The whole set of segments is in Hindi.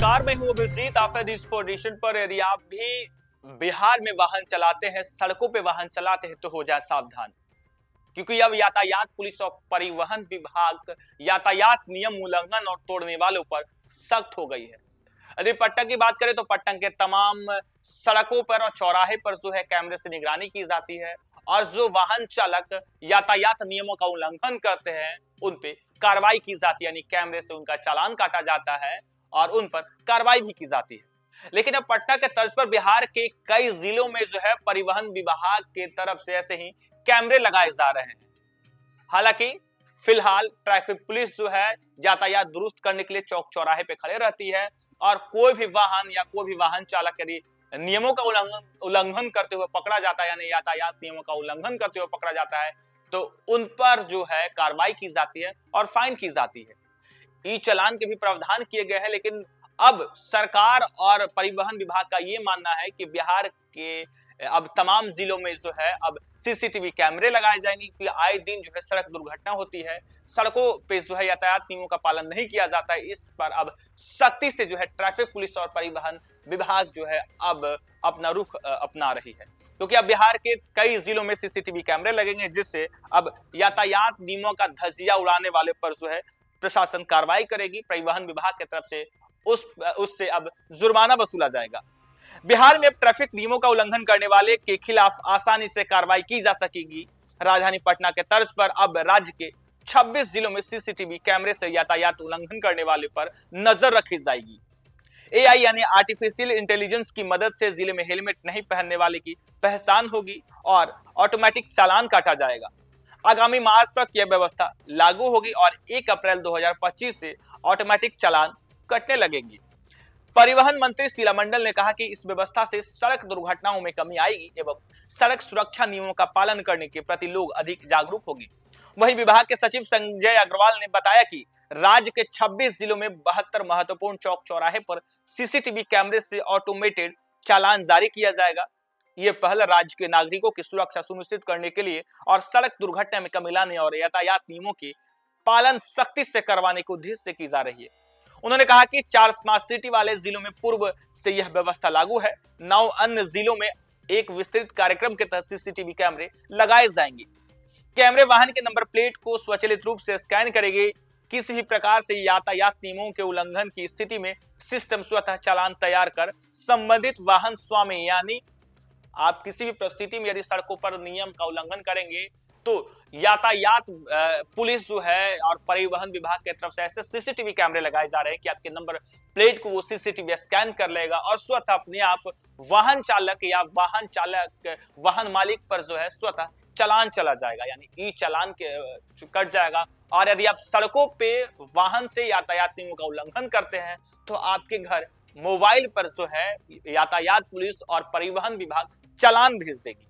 नमस्कार, मैं हूं अभिजीत आफेद इस पोजीशन पर। यदि आप भी बिहार में वाहन चलाते हैं, सड़कों पे वाहन चलाते हैं तो हो जाए सावधान, क्योंकि अब यातायात पुलिस और परिवहन विभाग यातायात नियम उल्लंघन और तोड़ने वालों पर सख्त हो गई है। यदि पटना की बात करें तो पटना के तमाम सड़कों पर और चौराहे पर जो है कैमरे से निगरानी की जाती है और जो वाहन चालक यातायात नियमों का उल्लंघन करते हैं उन पे कार्रवाई की जाती है, यानी कैमरे से उनका चालान काटा जाता है और उन पर कार्रवाई भी की जाती है। लेकिन अब पटना के तर्ज पर बिहार के कई जिलों में जो है परिवहन विभाग के तरफ से ऐसे ही कैमरे लगाए जा रहे हैं। हालांकि फिलहाल ट्रैफिक पुलिस जो है यातायात दुरुस्त करने के लिए चौक चौराहे पे खड़े रहती है और कोई भी वाहन या कोई भी वाहन चालक यदि नियमों का उल्लंघन करते हुए पकड़ा जाता है, यानी यातायात नियमों का उल्लंघन करते हुए पकड़ा जाता है, तो उन पर जो है कार्रवाई की जाती है और फाइन की जाती है। ई चालान के भी प्रावधान किए गए हैं, लेकिन अब सरकार और परिवहन विभाग का ये मानना है कि बिहार के अब तमाम जिलों में जो है अब सीसीटीवी कैमरे लगाए जाएंगे, क्योंकि आए दिन जो है सड़क दुर्घटना होती है, सड़कों पे जो है यातायात नियमों का पालन नहीं किया जाता है। इस पर अब सख्ती से जो है ट्रैफिक पुलिस और परिवहन विभाग जो है अब अपना रुख अपना रही है, क्योंकि अब बिहार के कई जिलों में सीसीटीवी कैमरे लगेंगे, जिससे अब यातायात नियमों का धज्जियां उड़ाने वाले पर जो है प्रशासन कार्रवाई करेगी। परिवहन विभाग की तरफ से उससे अब जुर्माना वसूला जाएगा। बिहार में अब ट्रैफिक नियमों का उल्लंघन करने वाले के खिलाफ आसानी से कार्रवाई की जा सकेगी। राजधानी पटना के तर्ज पर अब राज्य के 26 जिलों में सीसीटीवी कैमरे से यातायात उल्लंघन करने वाले पर नजर रखी जाएगी। एआई यानी आर्टिफिशियल इंटेलिजेंस की मदद से जिले में हेलमेट नहीं पहनने वाले की पहचान होगी और ऑटोमेटिक चालान काटा जाएगा। आगामी मार्च तक यह व्यवस्था लागू होगी और 1 अप्रैल 2025 से ऑटोमेटिक चालान कटने लगेंगी। परिवहन मंत्री शीला मंडल ने कहा कि इस व्यवस्था से सड़क दुर्घटनाओं में कमी आएगी एवं सड़क सुरक्षा नियमों का पालन करने के प्रति लोग अधिक जागरूक होंगे। वहीं विभाग के सचिव संजय अग्रवाल ने बताया कि राज्य के 26 जिलों में 72 महत्वपूर्ण चौक चौराहे पर सीसीटीवी कैमरे से ऑटोमेटेड चालान जारी किया जाएगा। ये पहल राज्य के नागरिकों की सुरक्षा सुनिश्चित करने के लिए और सड़क दुर्घटना में कमी लाने और यातायात नियमों के पालन सख्ती से करवाने के उद्देश्य से की जा रही है। उन्होंने कहा कि 4 स्मार्ट सिटी वाले जिलों में पूर्व से यह व्यवस्था लागू है। 9 अन्य जिलों में एक विस्तृत कार्यक्रम के तहत सीसीटीवी कैमरे लगाए जाएंगे। कैमरे वाहन के नंबर प्लेट को स्वचालित रूप से स्कैन करेंगे। किसी भी प्रकार से यातायात नियमों के उल्लंघन की स्थिति में सिस्टम स्वतः चालान तैयार कर संबंधित वाहन स्वामी, यानी आप किसी भी परिस्थिति में यदि सड़कों पर नियम का उल्लंघन करेंगे तो यातायात पुलिस जो है और परिवहन विभाग की तरफ से ऐसे सीसीटीवी कैमरे लगाए जा रहे हैं कि आपके नंबर प्लेट को वो सीसीटीवी स्कैन कर लेगा और स्वतः अपने आप वाहन चालक या वाहन मालिक पर जो है स्वतः चालान चला जाएगा, यानी ई चालान के कट जाएगा। और यदि आप सड़कों पे वाहन से यातायात नियमों का उल्लंघन करते हैं तो आपके घर मोबाइल पर जो है यातायात पुलिस और परिवहन विभाग चालान भेज देगी।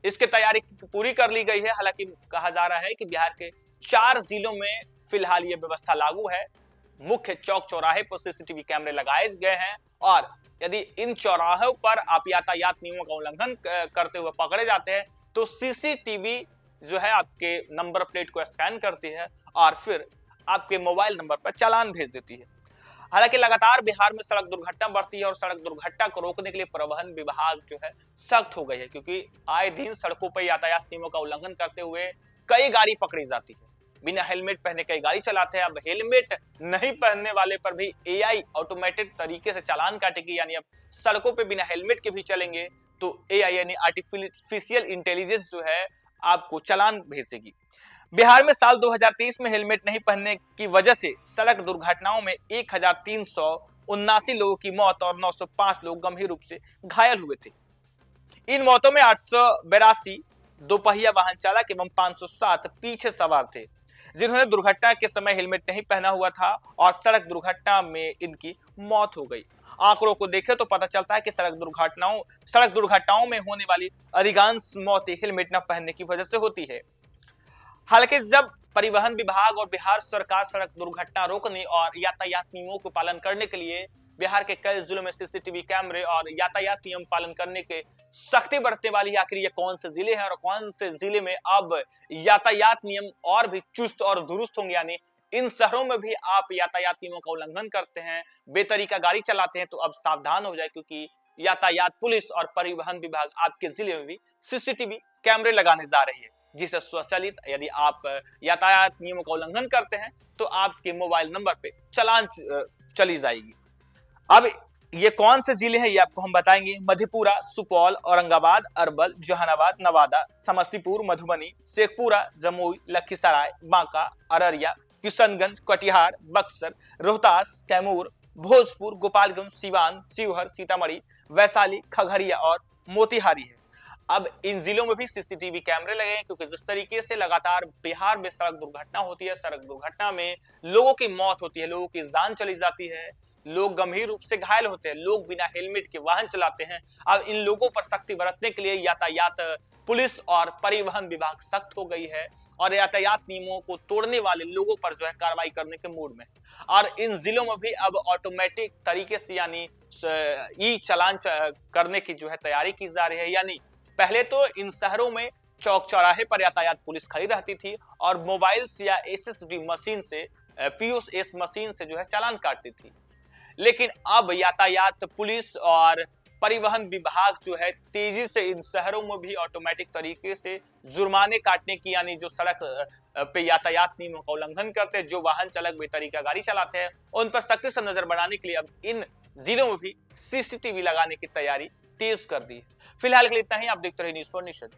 इसकी तैयारी पूरी कर ली गई है। हालांकि कहा जा रहा है कि बिहार के 4 जिलों में फिलहाल ये व्यवस्था लागू है। मुख्य चौक चौराहे पर सीसीटीवी कैमरे लगाए गए हैं और यदि इन चौराहों पर आप यातायात नियमों का उल्लंघन करते हुए पकड़े जाते हैं तो सीसीटीवी जो है आपके नंबर प्लेट को स्कैन करती है और फिर आपके मोबाइल नंबर पर चालान भेज देती है। हालांकि लगातार बिहार में सड़क दुर्घटना बढ़ती है और सड़क दुर्घटना को रोकने के लिए परिवहन विभाग जो है सख्त हो गई है, क्योंकि आए दिन सड़कों पर यातायात नियमों का उल्लंघन करते हुए कई गाड़ी पकड़ी जाती है। बिना हेलमेट पहने कई गाड़ी चलाते हैं। अब हेलमेट नहीं पहनने वाले पर भी एआई ऑटोमेटेड तरीके से चालान काटेगी, यानी अब सड़कों पे बिना हेलमेट के भी चलेंगे तो एआई यानी आर्टिफिशियल इंटेलिजेंस जो है आपको चालान भेजेगी। बिहार में साल 2023 में हेलमेट नहीं पहनने की वजह से सड़क दुर्घटनाओं में 1379 लोगों की मौत और 905 लोग गंभीर रूप से घायल हुए थे। इन मौतों में 882 दोपहिया वाहन चालक एवं 507 पीछे सवार थे, जिन्होंने दुर्घटना के समय हेलमेट नहीं पहना हुआ था और सड़क दुर्घटना में इनकी मौत हो गई। आंकड़ों को देखें तो पता चलता है कि सड़क दुर्घटनाओं में होने वाली अधिकांश मौतें हेलमेट न पहनने की वजह से होती है। हालांकि जब परिवहन विभाग और बिहार सरकार सड़क दुर्घटना रोकने और यातायात नियमों को पालन करने के लिए बिहार के कई जिलों में सीसीटीवी कैमरे और यातायात नियम पालन करने के सख्ती बरतने वाली, आखिर ये कौन से जिले हैं और कौन से जिले में अब यातायात नियम और भी चुस्त और दुरुस्त होंगे, यानी इन शहरों में भी आप यातायात नियमों का उल्लंघन करते हैं, बेतरीका गाड़ी चलाते हैं, तो अब सावधान हो जाए, क्योंकि यातायात पुलिस और परिवहन विभाग आपके जिले में भी सीसीटीवी कैमरे लगाने जा रही है, जिसे स्वचालित यदि आप यातायात नियमों का उल्लंघन करते हैं तो आपके मोबाइल नंबर पे चालान चली जाएगी। अब ये कौन से जिले हैं ये आपको हम बताएंगे। मधेपुरा, सुपौल, औरंगाबाद, अरवल, जहानाबाद, नवादा, समस्तीपुर, मधुबनी, शेखपुरा, जमुई, लखीसराय, बांका, अररिया, किशनगंज, कटिहार, बक्सर, रोहतास, कैमूर, भोजपुर, गोपालगंज, सिवान, शिवहर, सीतामढ़ी, वैशाली, खगड़िया और मोतिहारी है। अब इन जिलों में भी सीसीटीवी कैमरे लगे हैं, क्योंकि जिस तरीके से लगातार बिहार में सड़क दुर्घटना होती है, सड़क दुर्घटना में लोगों की मौत होती है, लोगों की जान चली जाती है, लोग गंभीर रूप से घायल होते हैं, लोग बिना हेलमेट के वाहन चलाते हैं। अब इन लोगों पर सख्ती बरतने के लिए यातायात पुलिस और परिवहन विभाग सख्त हो गई है और यातायात नियमों को तोड़ने वाले लोगों पर जो है कार्रवाई करने के मूड में। और इन जिलों में भी अब ऑटोमेटिक तरीके से यानी ई चालान करने की जो है तैयारी की जा रही है। यानी पहले तो इन शहरों में चौक चौराहे पर यातायात पुलिस खड़ी रहती थी और मोबाइल से या एसएसडी मशीन से, पीओएस मशीन से जो है चालान काटती थी, लेकिन अब यातायात पुलिस और परिवहन विभाग जो है तेजी से इन शहरों में भी ऑटोमेटिक तरीके से जुर्माने काटने की, यानी जो सड़क पे यातायात नियमों का उल्लंघन करते हैं, जो वाहन चालक बेतरीका गाड़ी चलाते हैं, उन पर सख्ती से नजर बनाने के लिए अब इन जिलों में भी सीसीटीवी लगाने की तैयारी तेज कर दी है। फिलहाल के लिए इतना ही। आप देखते रहिए न्यूज़ फॉर नेशन।